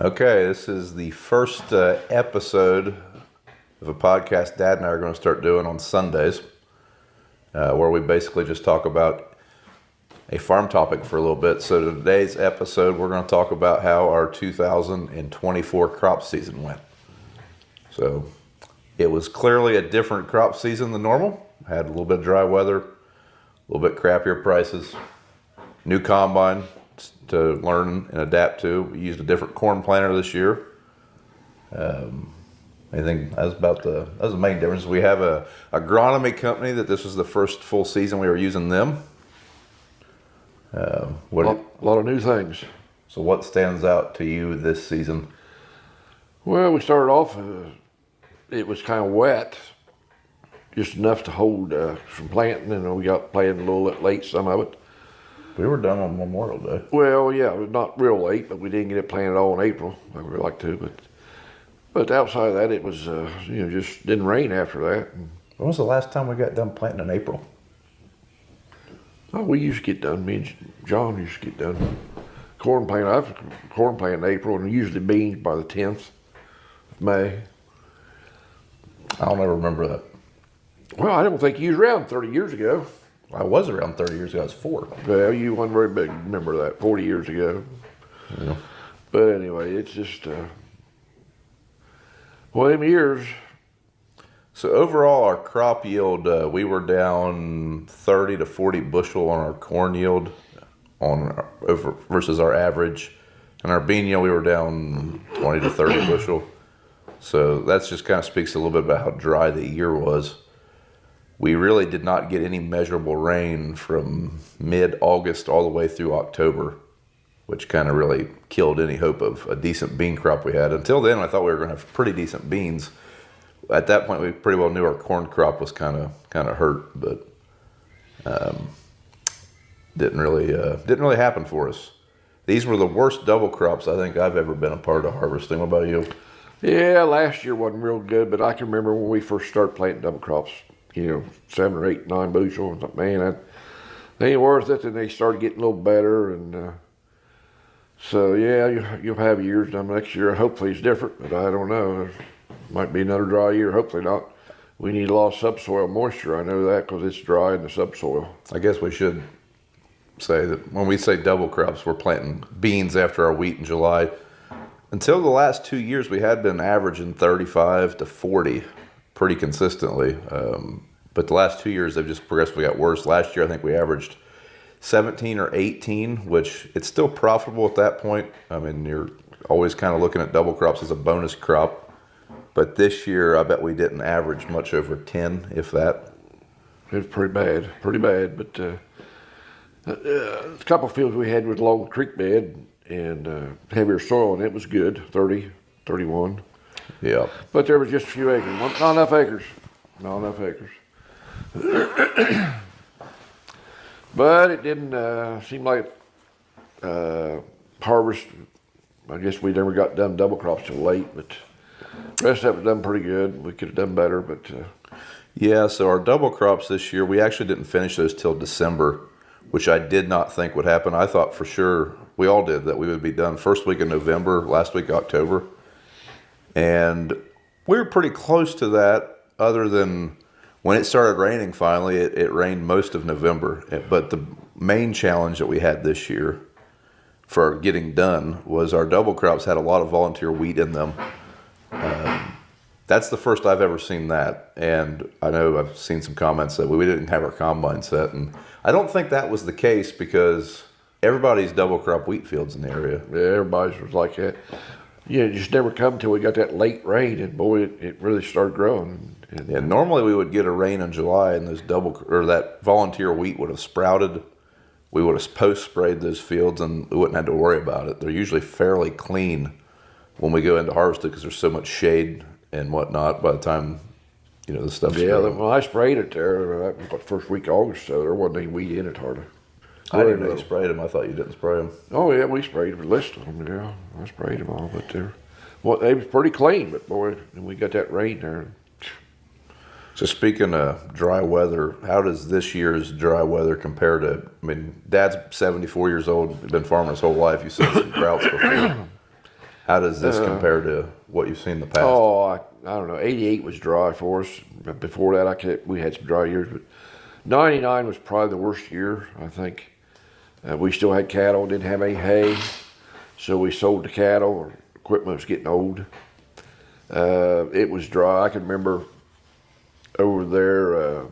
Okay, this is the first episode of a podcast Dad and I are going to start doing on Sundays, where we basically just talk about a farm topic for a little bit. So today's episode, we're going to talk about how our 2024 crop season went. So it was clearly a different crop season than normal. Had a little bit of dry weather, a little bit crappier prices, new combine to learn and adapt to. We used a different corn planter this year. I think that's the main difference. We have a agronomy company that this was the first full season we were using them. A lot of new things. So what stands out to you this season? Well, we started off, it was kind of wet, just enough to hold from planting, and we got planted a little bit late, some of it. We were done on Memorial Day. Well, yeah, it was not real late, but we didn't get it planted all in April like we'd like to. But outside of that, it was, just didn't rain after that. When was the last time we got done planting in April? Oh, we used to get done, me and John used to get done. Corn planting in April, and usually beans by the 10th of May. I don't ever remember that. Well, I don't think you was around 30 years ago. I was around 30 years ago. I was 4. Well, you wasn't very big. Remember that 40 years ago. Yeah. But anyway, it's just them years. So overall, our crop yield, we were down 30 to 40 bushel on our corn yield versus our average, and our bean yield we were down 20 to 30 bushel. So that's just kind of speaks a little bit about how dry the year was. We really did not get any measurable rain from mid-August all the way through October, which kind of really killed any hope of a decent bean crop we had. Until then, I thought we were going to have pretty decent beans. At that point, we pretty well knew our corn crop was kind of hurt, but didn't really happen for us. These were the worst double crops I think I've ever been a part of harvesting. What about you? Yeah, last year wasn't real good, but I can remember when we first started planting double crops. 7 or 8, 9 bushel. I thought, man, that ain't worth it. Then they started getting a little better, and so yeah, you'll have years done next year. Hopefully it's different, but I don't know. There might be another dry year. Hopefully not. We need a lot of subsoil moisture. I know that because it's dry in the subsoil. I guess we should say that when we say double crops, we're planting beans after our wheat in July. Until the last 2 years, we had been averaging 35 to 40 pretty consistently. But the last 2 years, they've just progressively got worse. Last year, I think we averaged 17 or 18, which it's still profitable at that point. I mean, you're always kind of looking at double crops as a bonus crop. But this year, I bet we didn't average much over 10, if that. It was pretty bad. But a couple of fields we had with along the creek bed and heavier soil, and it was good, 30, 31. Yeah. But there was just a few acres. Not enough acres. But it didn't seem like harvest. I guess we never got done double crops till late, but the rest of it was done pretty good. We could have done better, but yeah, so our double crops this year, we actually didn't finish those till December, which I did not think would happen. I thought for sure, we all did, that we would be done first week of November, last week of October. And we were pretty close to that, other than when it started raining finally, it rained most of November. But the main challenge that we had this year for getting done was our double crops had a lot of volunteer wheat in them. That's the first I've ever seen that. And I know I've seen some comments that we didn't have our combine set. And I don't think that was the case because everybody's double crop wheat fields in the area. yeah, everybody's was like that. Yeah, it just never come until we got that late rain, and boy, it really started growing. Yeah, normally we would get a rain in July, and that volunteer wheat would have sprouted. We would have post-sprayed those fields, and we wouldn't have to worry about it. They're usually fairly clean when we go into harvest because there's so much shade and whatnot by the time the stuff's growing. When I sprayed it there, that was the first week of August, so there wasn't any wheat in it hardly. I didn't know you sprayed them. I thought you didn't spray them. Oh yeah, we sprayed a list of them. Yeah, I sprayed them all, but they was pretty clean. But boy, when we got that rain there. So speaking of dry weather, how does this year's dry weather compare to? I mean, Dad's 74 years old. He's been farming his whole life. You've seen some droughts before. How does this compare to what you've seen in the past? Oh, I don't know. 88 was dry for us. Before that, we had some dry years, but 99 was probably the worst year, I think. We still had cattle, didn't have any hay, so we sold the cattle. Our equipment was getting old. It was dry. I can remember over there,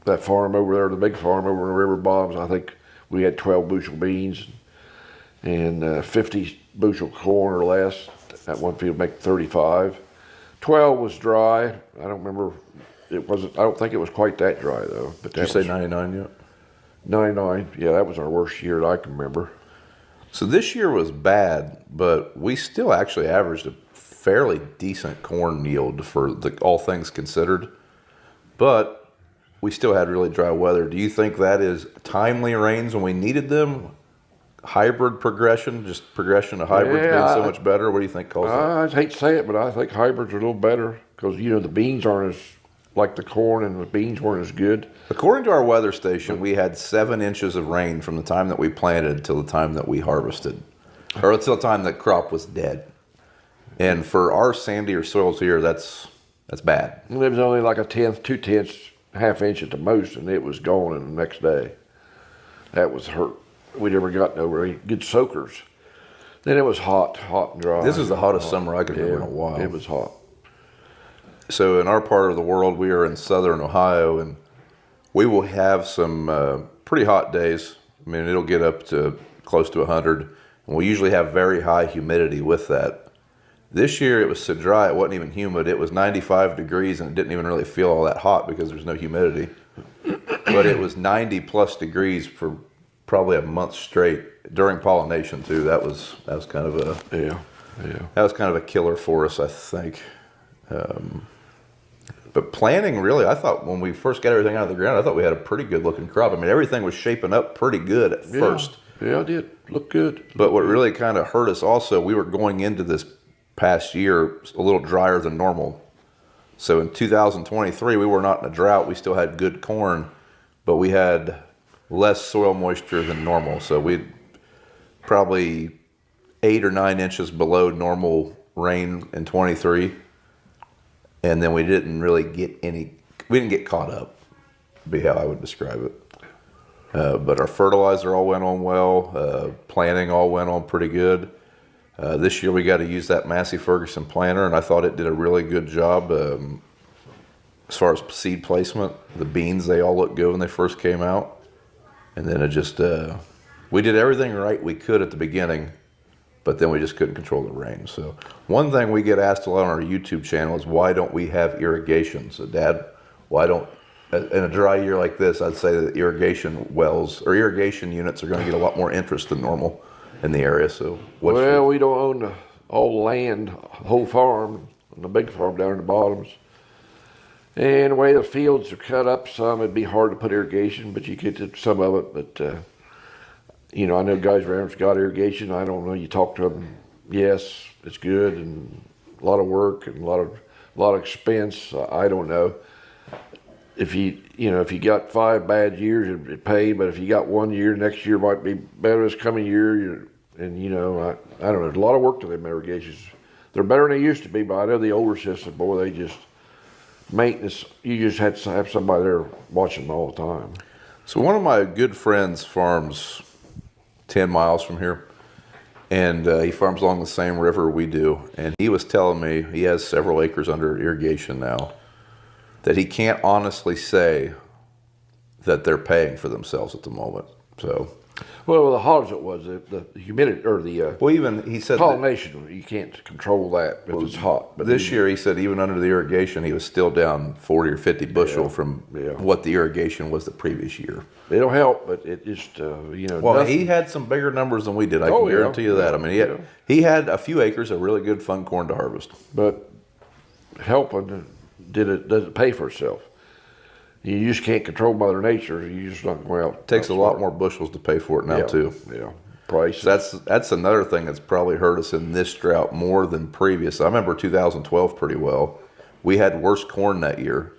that farm over there, the big farm over in the river bottoms, I think we had 12 bushel beans and 50 bushel corn or less. That one field make 35. 12 was dry. I don't remember. It wasn't. I don't think it was quite that dry though. But Did you say 99 yet? 99. Yeah, that was our worst year that I can remember. So this year was bad, but we still actually averaged a fairly decent corn yield for all things considered. But we still had really dry weather. Do you think that is timely rains when we needed them? Hybrid progression, just progression of hybrids being so much better? What do you think caused that? I hate to say it, but I think hybrids are a little better because, the beans aren't as, like the corn and the beans weren't as good. According to our weather station, we had 7 inches of rain from the time that we planted until the time that we harvested, or until the time that crop was dead. And for our sandier soils here, that's bad. And it was only like a tenth, 2/10, half inch at the most, and it was gone in the next day. That was hurt. We never got no very good soakers. Then it was hot and dry. This is the hottest summer I can remember in a while. It was hot. So in our part of the world, we are in southern Ohio, and we will have some pretty hot days. I mean, it'll get up to close to 100, and we usually have very high humidity with that. This year, it was so dry, it wasn't even humid. It was 95 degrees, and it didn't even really feel all that hot because there's no humidity. But it was 90 plus degrees for probably a month straight during pollination too. That was kind of that was kind of a killer for us, I think. But planting, really, I thought when we first got everything out of the ground, I thought we had a pretty good looking crop. I mean, everything was shaping up pretty good at first. Yeah, it did. Looked good. But what really kind of hurt us also, we were going into this past year a little drier than normal. So in 2023, we were not in a drought. We still had good corn, but we had less soil moisture than normal. So we probably 8 or 9 inches below normal rain in 23. And then we didn't really get we didn't get caught up, would be how I would describe it. But our fertilizer all went on well. Planting all went on pretty good. This year we got to use that Massey Ferguson planter, and I thought it did a really good job as far as seed placement. The beans, they all looked good when they first came out. And then it just, we did everything right we could at the beginning, but then we just couldn't control the rain. So one thing we get asked a lot on our YouTube channel is why don't we have irrigation? So Dad, why don't, in a dry year like this, I'd say that irrigation wells or irrigation units are going to get a lot more interest than normal in the area. So we don't own all the land, whole farm, and the big farm down in the bottoms. And the way the fields are cut up, some it'd be hard to put irrigation, but you get to some of it. But I know guys around that's got irrigation. I don't know. You talk to them, yes, it's good, and a lot of work and a lot of expense. I don't know. If you got 5 bad years, it'd pay. But if you got 1 year, next year might be better this coming year. I don't know. There's a lot of work to them irrigations. They're better than they used to be, but I know the older system, boy, they just maintenance. You just had to have somebody there watching them all the time. So one of my good friends farms 10 miles from here, and he farms along the same river we do. And he was telling me he has several acres under irrigation now, that he can't honestly say that they're paying for themselves at the moment. So, well, the hogs it was the humidity or the he said pollination. You can't control that if it's hot. But this year, he said even under the irrigation, he was still down 40 or 50 bushel from what the irrigation was the previous year. It'll help, but it just Well, nothing. he had some bigger numbers than we did. I can guarantee you that. I mean, he had a few acres of really good fun corn to harvest. But helping doesn't pay for itself. You just can't control Mother Nature. You just not go out. It takes a lot more bushels to pay for it now too. Yeah, price. So that's another thing that's probably hurt us in this drought more than previous. I remember 2012 pretty well. We had worse corn that year,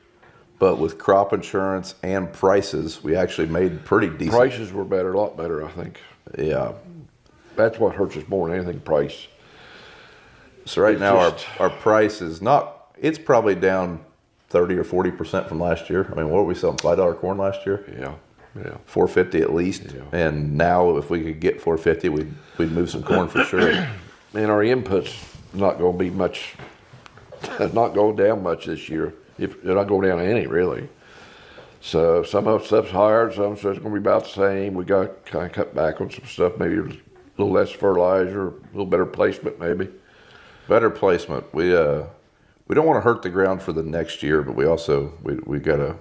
but with crop insurance and prices, we actually made pretty decent. Prices were better, a lot better, I think. Yeah. that's what hurts us more than anything. Price. So right It's now just- our price is not. It's probably down 30 or 40% from last year. I mean, what were we selling $5 corn last year? Yeah. $4.50 at least. Yeah. And now if we could get $4.50, we'd move some corn for sure. And our inputs not going to be much. Not going down much this year. If they're not going down any really. So some of the stuff's higher, some stuff's going to be about the same. We got to kind of cut back on some stuff, maybe a little less fertilizer, a little better placement, maybe. Better placement. We don't want to hurt the ground for the next year, but we also we gotta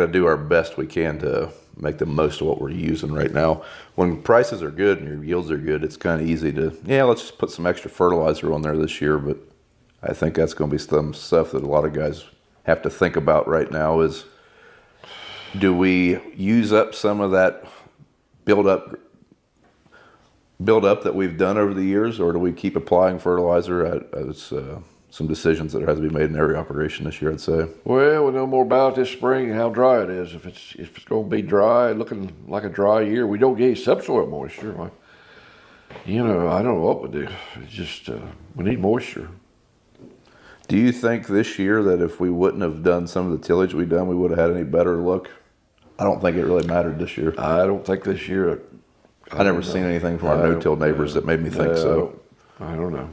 do our best we can to make the most of what we're using right now. When prices are good and your yields are good, it's kind of easy to let's just put some extra fertilizer on there this year. But I think that's going to be some stuff that a lot of guys have to think about right now. Is do we use up some of that build up that we've done over the years, or do we keep applying fertilizer? It's some decisions that have to be made in every operation this year, I'd say. Well, we know more about it this spring and how dry it is. If it's going to be dry, looking like a dry year, we don't get any subsoil moisture. I don't know what we do. It's just we need moisture. Do you think this year that if we wouldn't have done some of the tillage we've done, we would have had any better luck? I don't think it really mattered this year. I don't think this year. I never seen anything from our no-till neighbors that made me think so. I don't know.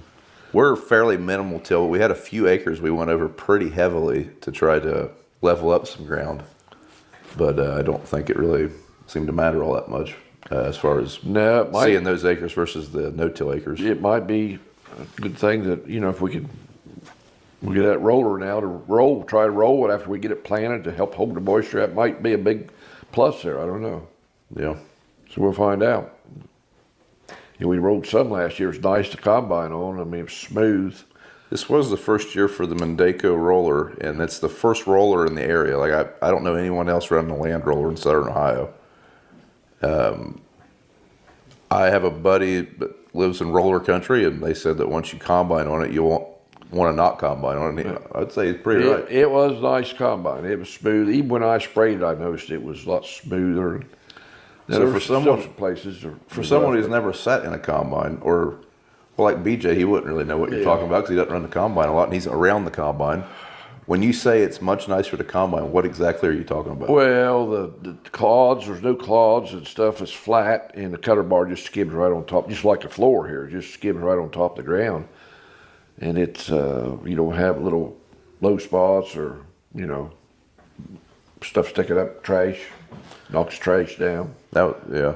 We're fairly minimal till. We had a few acres we went over pretty heavily to try to level up some ground, but I don't think it really seemed to matter all that much as far as seeing those acres versus the no-till acres. It might be a good thing that if we get that roller now to try to roll it after we get it planted to help hold the moisture. That might be a big plus there. I don't know. Yeah. So we'll find out. We rolled some last year. It was nice to combine on. I mean, it was smooth. This was the first year for the Mendeco roller, and it's the first roller in the area. Like I don't know anyone else running a land roller in Southern Ohio. I have a buddy that lives in roller country, and they said that once you combine on it, you won't want to not combine on it. I'd say it's pretty right. It was nice combine. It was smooth. Even when I sprayed it, I noticed it was a lot smoother. So for someone who's never sat in a combine, or like BJ, he wouldn't really know what you're talking about because he doesn't run the combine a lot and he's around the combine. When you say it's much nicer to combine, what exactly are you talking about? Well, the clods, there's no clods and stuff. It's flat, and the cutter bar just skims right on top, just like the floor here. It just skims right on top of the ground. And it's, you don't have little low spots or, stuff sticking up, trash, knocks trash down. Yeah,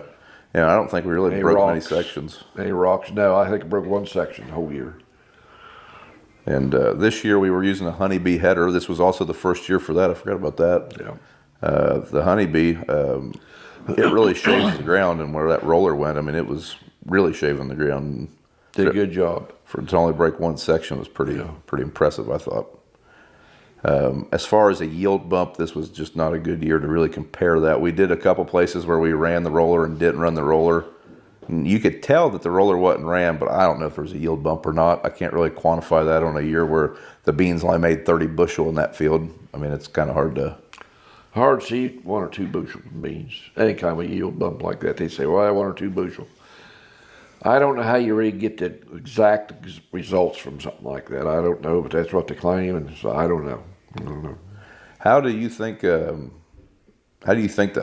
I don't think we really broke many sections. Any rocks? No, I think I broke one section the whole year. And this year we were using a honeybee header. This was also the first year for that. I forgot about that. Yeah. The honeybee, it really shaves the ground, and where that roller went, I mean, it was really shaving the ground. Did a good job. For it to only break one section was pretty impressive, I thought. As far as a yield bump, this was just not a good year to really compare that. We did a couple places where we ran the roller and didn't run the roller. And you could tell that the roller wasn't ran, but I don't know if there was a yield bump or not. I can't really quantify that on a year where the beans only made 30 bushel in that field. I mean, it's kind of hard to see 1 or 2 bushel beans. Any kind of a yield bump like that, they say, well, 1 or 2 bushel. I don't know how you really get the exact results from something like that. I don't know, but that's what they claim, and so I don't know. How do you think the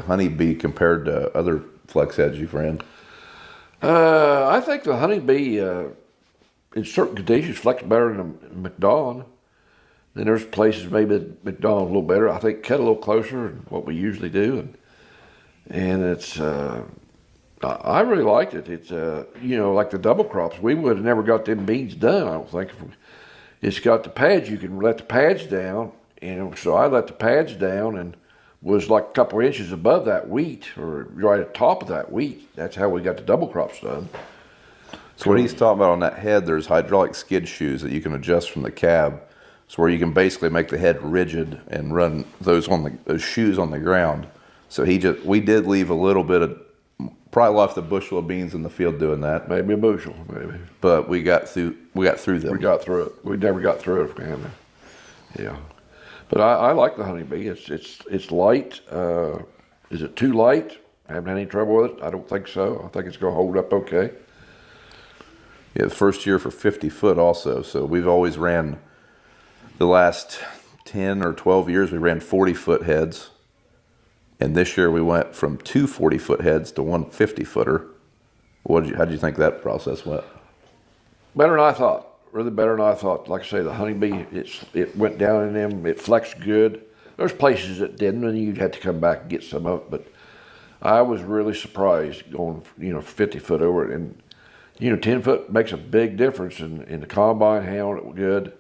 honeybee compared to other flex heads you've ran? I think the honeybee, in certain conditions, flex better than the McDonald. Then there's places maybe that McDonald's a little better. I think cut a little closer than what we usually do, and it's. I really liked it. It's like the double crops. We would have never got them beans done, I don't think. It's got the pads. You can let the pads down, so I let the pads down and was like a couple inches above that wheat, or right at the top of that wheat. That's how we got the double crops done. So what he's talking about on that head, there's hydraulic skid shoes that you can adjust from the cab, so where you can basically make the head rigid and run those shoes on the ground. So we did leave a little bit of, probably left a bushel of beans in the field doing that. Maybe a bushel, maybe. But we got through them. We got through it. We never got through it. Yeah. But I like the honeybee. It's light. Is it too light? Haven't had any trouble with it. I don't think so. I think it's going to hold up okay. Yeah, the first year for 50 foot also. So we've always ran the last 10 or 12 years, we ran 40 foot heads. And this year we went from 2 40-foot heads to 1 50-footer. How did you think that process went? Better than I thought. Really better than I thought. Like I say, the honeybee, it went down in them. It flexed good. There's places that didn't, and you'd have to come back and get some of it. But I was really surprised going, 50 foot over it. And, 10 foot makes a big difference in the combine handled it good.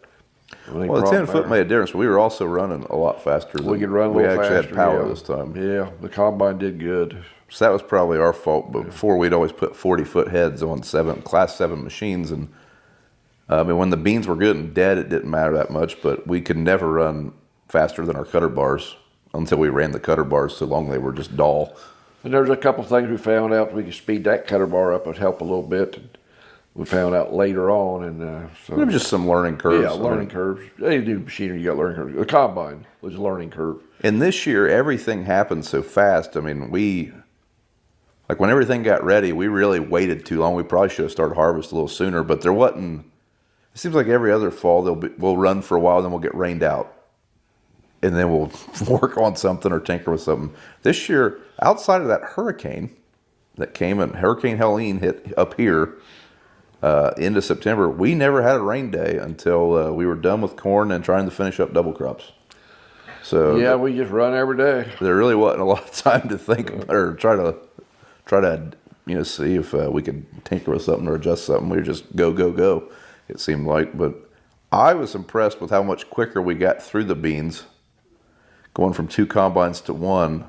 Well, the 10 foot made a difference. We were also running a lot faster. We could run a little faster. We actually had power this time. Yeah, the combine did good. So that was probably our fault. But before, we'd always put 40-foot heads on Class 7 machines. And when the beans were good and dead, it didn't matter that much. But we could never run faster than our cutter bars until we ran the cutter bars so long they were just dull. And there's a couple things we found out. We could speed that cutter bar up. It would help a little bit. And we found out later on. And so there was just some learning curves. Yeah, learning curves. Any new machinery, you got learning curves. The combine was a learning curve. And this year, everything happened so fast. When everything got ready, we really waited too long. We probably should have started harvest a little sooner, but there wasn't. It seems like every other fall we'll run for a while, then we'll get rained out, and then we'll work on something or tinker with something. This year, outside of that hurricane that came, and Hurricane Helene hit up here into September, we never had a rain day until we were done with corn and trying to finish up double crops. So yeah, we just run every day. There really wasn't a lot of time to think about or try to see if we could tinker with something or adjust something. We were just go, it seemed like. But I was impressed with how much quicker we got through the beans, going from 2 combines to 1,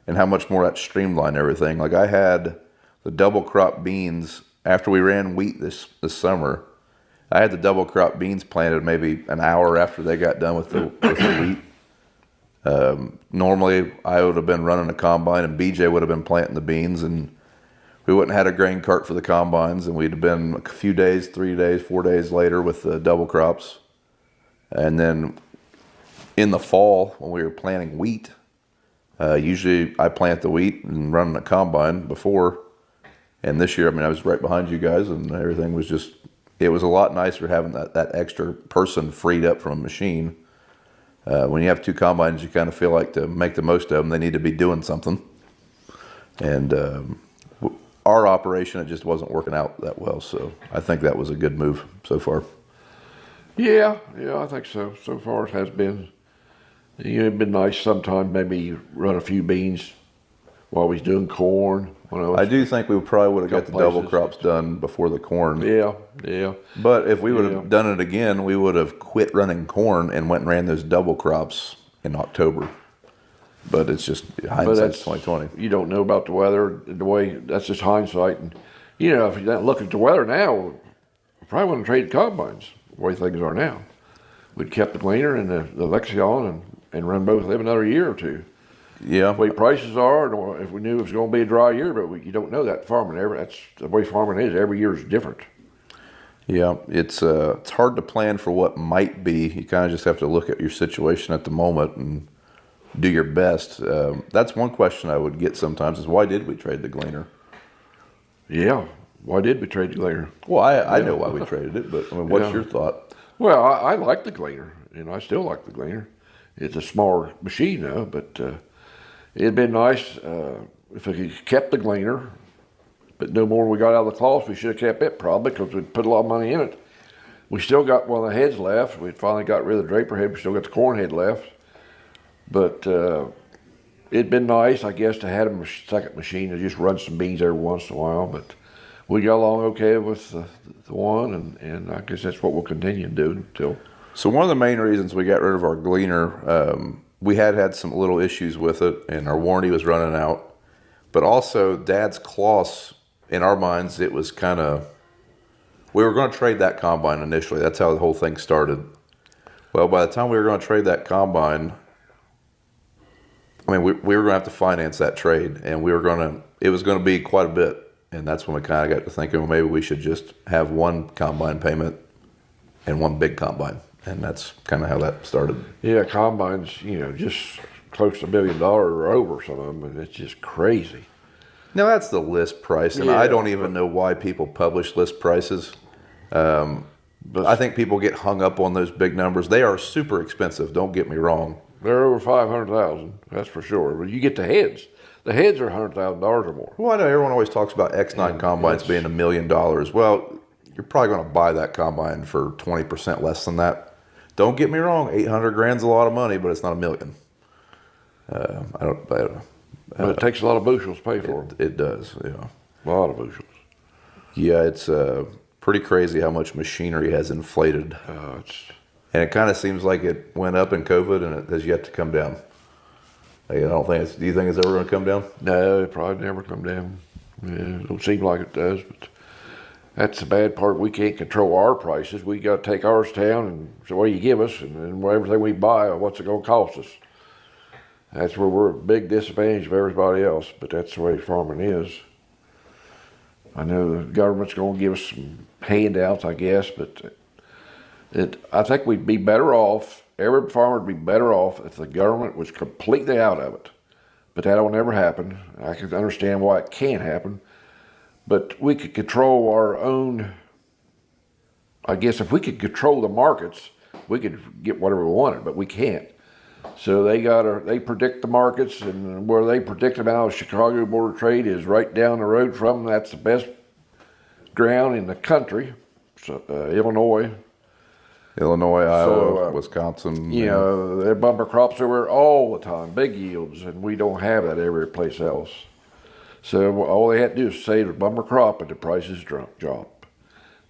and how much more that streamlined everything. Like I had the double crop beans after we ran wheat this summer. I had the double crop beans planted maybe an hour after they got done with the wheat. Normally I would have been running a combine and BJ would have been planting the beans, and we wouldn't have had a grain cart for the combines, and we'd have been a few days, 3 days, 4 days later with the double crops. And then in the fall when we were planting wheat, usually I plant the wheat and run a combine before. And this year, I was right behind you guys, and everything was it was a lot nicer having that extra person freed up from a machine. When you have 2 combines, you kind of feel like to make the most of them, they need to be doing something. And our operation, it just wasn't working out that well. So I think that was a good move so far. Yeah, I think so. So far it has been. It'd been nice sometime maybe run a few beans while we was doing corn. I do think we probably would have got the double crops done before the corn. Yeah. But if we would have done it again, we would have quit running corn and went and ran those double crops in October. But it's just hindsight's 2020. You don't know about the weather, the way that's just hindsight. And if you don't look at the weather now, we probably wouldn't have traded combines the way things are now. We'd kept the Gleaner and the Lexicon and run both live another year or two. Yeah. The way prices are, or if we knew it was going to be a dry year, but you don't know that farming. That's the way farming is. Every year is different. Yeah, it's hard to plan for what might be. You kind of just have to look at your situation at the moment and do your best. That's one question I would get sometimes is why did we trade the Gleaner? Yeah, why did we trade the Gleaner? Well, I know why we traded it, but what's your thought? Well, I like the Gleaner. I still like the Gleaner. It's a smaller machine now, but it'd been nice if we could kept the Gleaner. But no more we got out of the cloth, we should have kept it probably because we'd put a lot of money in it. We still got one of the heads left. We finally got rid of the draper head. We still got the corn head left. But it'd been nice, I guess, to have a second machine to just run some beans every once in a while. But we got along okay with the one, and I guess that's what we'll continue to do until. So one of the main reasons we got rid of our Gleaner, we had some little issues with it, and our warranty was running out. But also, Dad's cloths, in our minds, it was kind of, we were going to trade that combine initially. That's how the whole thing started. Well, by the time we were going to trade that combine, we were going to have to finance that trade, and it was going to be quite a bit. And that's when we kind of got to thinking, well, maybe we should just have one combine payment and one big combine. And that's kind of how that started. Yeah, combines, just close to $1 million or over some of them, and it's just crazy. No, that's the list price, and I don't even know why people publish list prices. But I think people get hung up on those big numbers. They are super expensive, don't get me wrong. they're over 500,000, that's for sure. But you get the heads. The heads are $100,000 or more. Well, I know everyone always talks about X9 combines being $1 million. Well, you're probably going to buy that combine for 20% less than that. Don't get me wrong, 800 grand's a lot of money, but it's not $1 million. But it takes a lot of bushels to pay for them. It does, yeah. A lot of bushels. Yeah, it's pretty crazy how much machinery has inflated. And it kind of seems like it went up in COVID and it has yet to come down. I don't think do you think it's ever going to come down? No, it probably never come down. Yeah, it don't seem like it does, but that's the bad part. We can't control our prices. We got to take ours down and so what do you give us? And then everything we buy, what's it going to cost us? That's where we're at a big disadvantage of everybody else, but that's the way farming is. I know the government's going to give us some handouts, I guess, but I think we'd be better off, every farmer would be better off if the government was completely out of it. But that'll never happen. I can understand why it can't happen. But we could control our own, I guess if we could control the markets, we could get whatever we wanted, but we can't. So they predict the markets, and where they predict them out of Chicago Board of Trade is right down the road from them. That's the best ground in the country. So, Illinois, Iowa, Wisconsin. You know, their bumper crops over all the time, big yields, and we don't have that every place else. So all they had to do is say the bumper crop and the prices drop.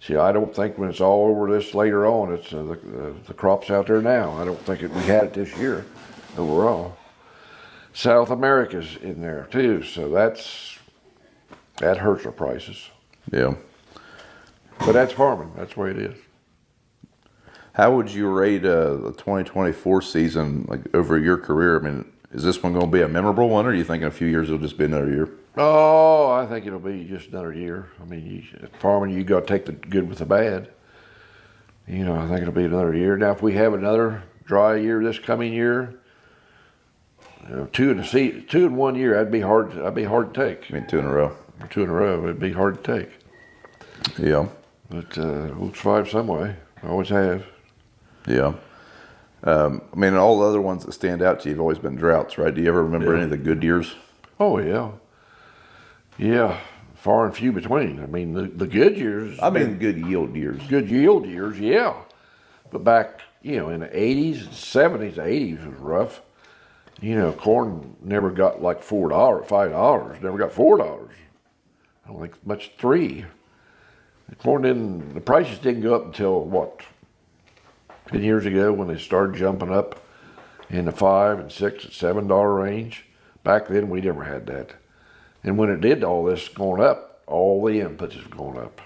See, I don't think when it's all over this later on, it's the crops out there now. I don't think we had it this year overall. South America's in there too, so that hurts our prices. Yeah. But that's farming. That's the way it is. How would you rate the 2024 season like over your career? I mean, is this one going to be a memorable one, or do you think in a few years it'll just be another year? Oh, I think it'll be just another year. I mean, farming, you got to take the good with the bad. You know, I think it'll be another year. Now, if we have another dry year this coming year, you know, two in 1 year, that'd be hard to take. I mean, 2 in a row. 2 in a row, it'd be hard to take. Yeah. But we'll survive some way. Always have. Yeah. I mean, all the other ones that stand out to you have always been droughts, right? Do you ever remember any of the good years? Oh, yeah. Yeah, far and few between. I mean, the good years. I mean, good yield years. Good yield years, yeah. But back, you know, in the 80s, 70s, the 80s was rough. You know, corn never got like $4, $5. Never got $4. I don't think much $3. The prices didn't go up until what, 10 years ago when they started jumping up in the $5 and $6 and $7 range. Back then we never had that. And when it did all this going up, all the inputs have gone up.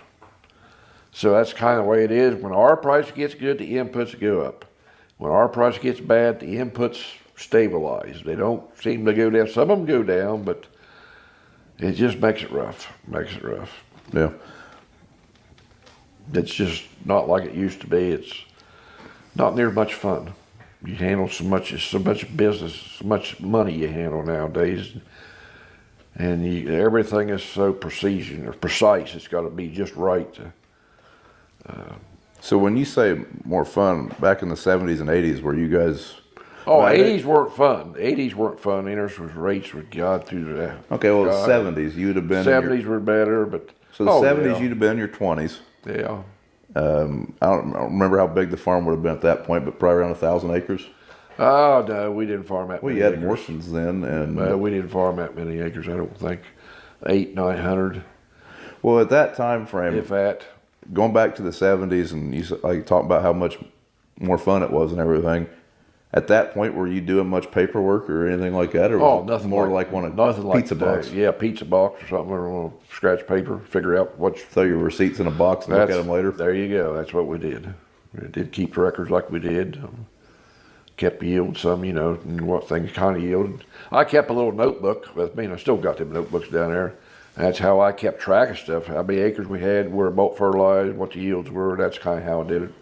So that's kind of the way it is. When our price gets good, the inputs go up. When our price gets bad, the inputs stabilize. They don't seem to go down. Some of them go down, but it just makes it rough. Yeah. It's just not like it used to be. It's not near much fun. You handle so much business, so much money you handle nowadays. And everything is so precise. It's got to be just right. So when you say more fun, back in the 70s and 80s, were you guys... Oh, 80s weren't fun. 80s weren't fun. Interest rates were God through the... Okay, well, the 70s, you'd have been... 70s were better, but... So the 70s, you'd have been in your 20s. Yeah. I don't remember how big the farm would have been at that point, but probably around 1,000 acres. Oh, no, we didn't farm that many You had acres. Morsons then, and... Well, we didn't farm that many acres, I don't think. 800, 900. Well, at that time frame... If that. Going back to the 70s, and you talked about how much more fun it was and everything. At that point, were you doing much paperwork or anything like that? Or was nothing more like one of pizza box? Yeah, pizza box or something, or on a scratch paper, figure out what... Throw your receipts in a box and look at them later? There you go. That's what we did. We did keep records like we did. Kept yield some, you know, and what things kind of yielded. I kept a little notebook with me, and I still got them notebooks down there. That's how I kept track of stuff, how many acres we had, where about fertilized, what the yields were. That's kind of how I did it.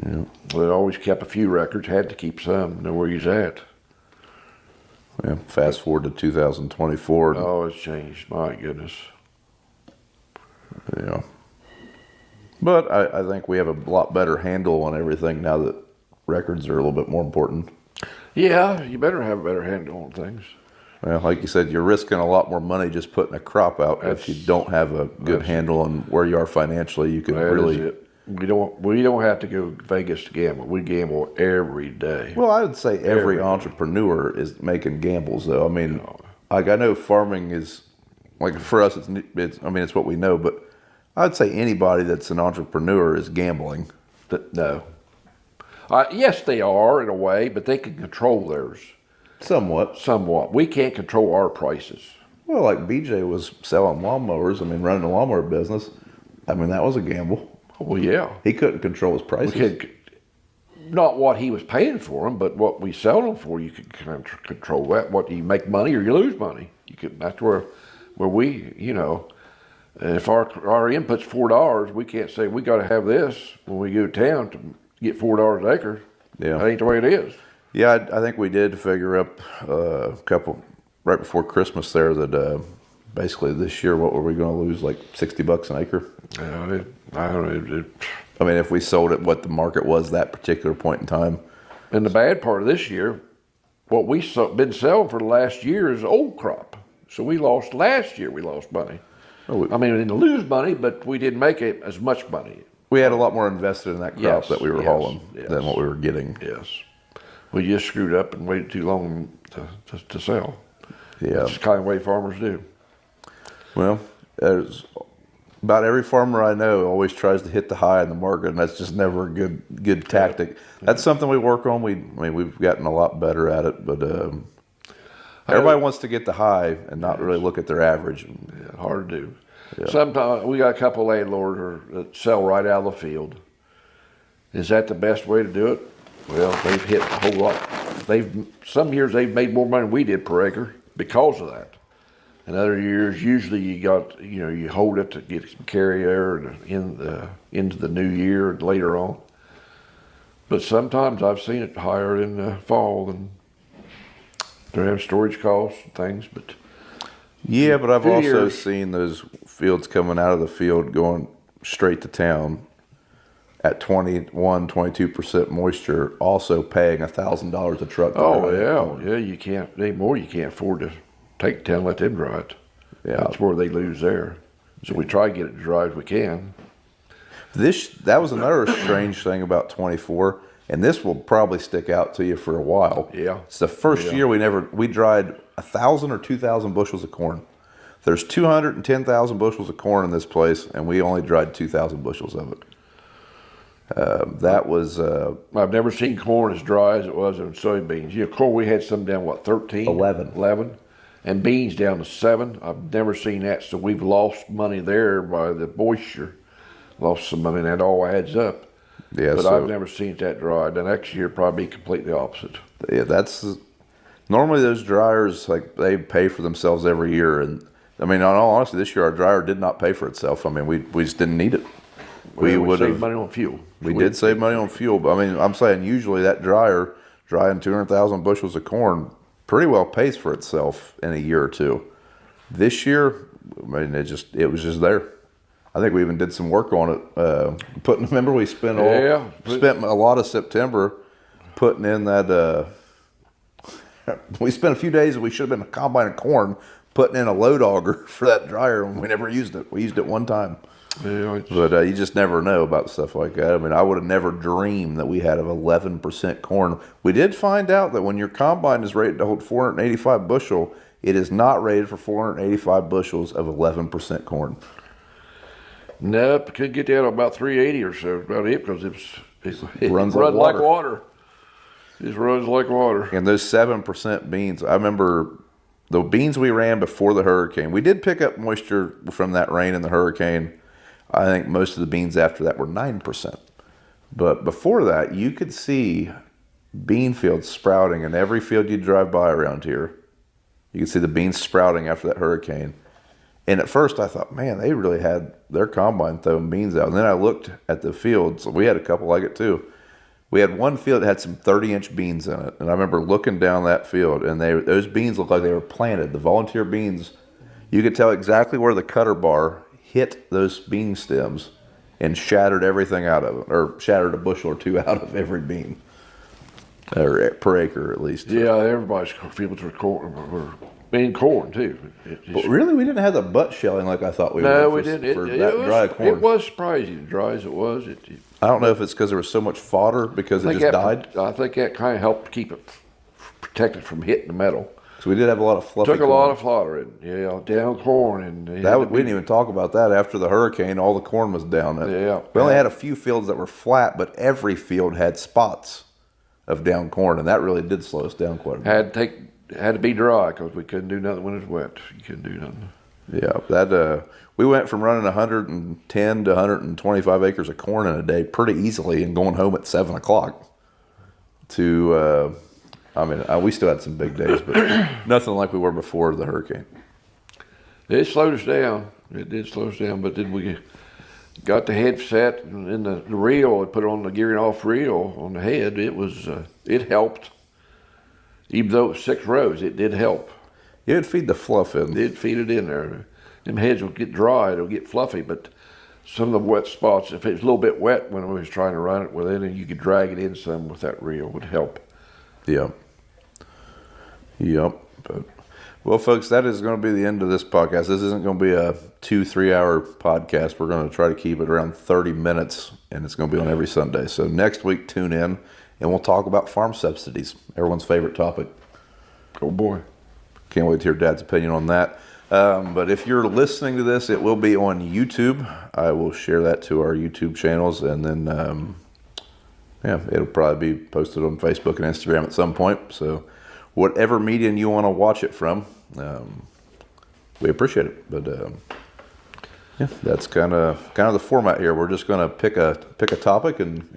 Yeah. Well, I always kept a few records, had to keep some, know where he's at. Yeah, fast forward to 2024. Oh, it's changed. My goodness. Yeah. But I think we have a lot better handle on everything now that records are a little bit more important. Yeah, you better have a better handle on things. Well, like you said, you're risking a lot more money just putting a crop out. If you don't have a good handle on where you are financially, you can really. Is it. We don't have to go to Vegas to gamble. We gamble every day. Well, I would say every entrepreneur is making gambles, though. I mean, like I know farming is like for us, it's what we know, but I'd say anybody that's an entrepreneur is gambling. No. Yes, they are in a way, but they can control theirs. Somewhat. We can't control our prices. Well, like BJ was selling lawnmowers. I mean, running a lawnmower business. I mean, that was a gamble. Well, yeah. He couldn't control his prices. Not what he was paying for them, but what we sell them for. You can control that. What you make money or you lose money. That's where we, if our input's $4, we can't say we got to have this when we go to town to get $4 an acre. Yeah, that ain't the way it is. Yeah, I think we did figure up a couple right before Christmas there that basically this year, what were we going to lose, like $60 an acre? I don't know. I mean, if we sold it what the market was that particular point in time. And the bad part of this year, what we've been selling for the last year is old crop. So last year we lost money. We didn't lose money, but we didn't make it as much money. We had a lot more invested in that crop that we were hauling than what we were getting. Yes. We just screwed up and waited too long to sell. Yeah. That's the kind of way farmers do. Well, about every farmer I know always tries to hit the high in the market, and that's just never a good tactic. Yeah. That's something we work on. We've gotten a lot better at it, but everybody wants to get the high and not really look at their average. Yeah, hard to do. Yeah. Sometimes we got a couple landlords that sell right out of the field. Is that the best way to do it? Well, they've hit a whole lot. Some years they've made more money than we did per acre because of that. And other years, usually you hold it to get some carry air into the new year and later on. But sometimes I've seen it higher in the fall, and they're having storage costs and things. But yeah, but I've also seen those fields coming out of the field going straight to town at 22% moisture, also paying $1,000 a truck. Oh yeah, you can't anymore. You can't afford to take it down, let them dry it. Yeah, that's where they lose there. So we try to get it dry as we can. That was another strange thing about 24, and this will probably stick out to you for a while. Yeah, it's the first year we dried 1,000 or 2,000 bushels of corn. There's 210,000 bushels of corn in this place, and we only dried 2,000 bushels of it. That was. I've never seen corn as dry as it was in soybeans. Corn we had some down 13, 11, and beans down to 7. I've never seen that, so we've lost money there by the moisture. Lost some money, and that all adds up. Yeah, but I've never seen it that dry. The next year probably be completely opposite. Yeah, that's normally those dryers they pay for themselves every year, and in all honesty, this year our dryer did not pay for itself. We just didn't need it. We would save money on fuel. We did save money on fuel, but I'm saying usually that dryer drying 200,000 bushels of corn pretty well pays for itself in a year or two. This year, it was just there. I think we even did some work on it. Remember we spent a lot of September putting in that. We spent a few days. We should have been combining corn, putting in a load auger for that dryer, and we never used it. We used it one time. Yeah, but you just never know about stuff like that. I would have never dreamed that we had 11% corn. We did find out that when your combine is rated to hold 485 bushel, it is not rated for 485 bushels of 11% corn. Nope, it could get down to about 380 or so. About it, because it runs like water. It just runs like water. And those 7% beans, I remember the beans we ran before the hurricane. We did pick up moisture from that rain and the hurricane. I think most of the beans after that were 9%. But before that, you could see bean fields sprouting in every field you drive by around here. You could see the beans sprouting after that hurricane. And at first I thought, man, they really had their combine throwing beans out. And then I looked at the fields. We had a couple like it too. We had one field that had some 30-inch beans in it, and I remember looking down that field, and those beans looked like they were planted. The volunteer beans, you could tell exactly where the cutter bar hit those bean stems and shattered everything out of it, or shattered a bushel or two out of every bean, or per acre at least. Yeah, everybody's fields were being corn too. But really, we didn't have the butt shelling like I thought we would. No, we didn't. For that dry corn. It was surprising, dry as it was. I don't know if it's because there was so much fodder because it just died. I think that kind of helped keep it protected from hitting the metal. So we did have a lot of fluffy. Took a lot of fodder and down corn and we didn't even talk about that after the hurricane. All the corn was down. We only had a few fields that were flat, but every field had spots of down corn, and that really did slow us down quite a bit. Had to be dry because we couldn't do nothing when it was wet. You couldn't do nothing. Yeah, we went from running 110 to 125 acres of corn in a day pretty easily, and going home at 7 o'clock. To, we still had some big days, but nothing like we were before the hurricane. It slowed us down. It did slow us down, but then we got the head set and then the reel. I put on the gearing off reel on the head. It helped. Even though it was 6 rows, it did help. It'd feed the fluff in. It did feed it in there. Them heads will get dry, it'll get fluffy, but some of the wet spots, if it was a little bit wet when we was trying to run it with it, and you could drag it in some with that reel, would help. Yep. But, well, folks, that is going to be the end of this podcast. This isn't going to be a 2-3 hour podcast. We're going to try to keep it around 30 minutes, and it's going to be on every Sunday. So next week, tune in, and we'll talk about farm subsidies, everyone's favorite topic. Oh, boy. Can't wait to hear Dad's opinion on that. But if you're listening to this, it will be on YouTube. I will share that to our YouTube channels, and then, it'll probably be posted on Facebook and Instagram at some point. So whatever medium you want to watch it from, we appreciate it. But that's kind of the format here. We're just going to pick a topic and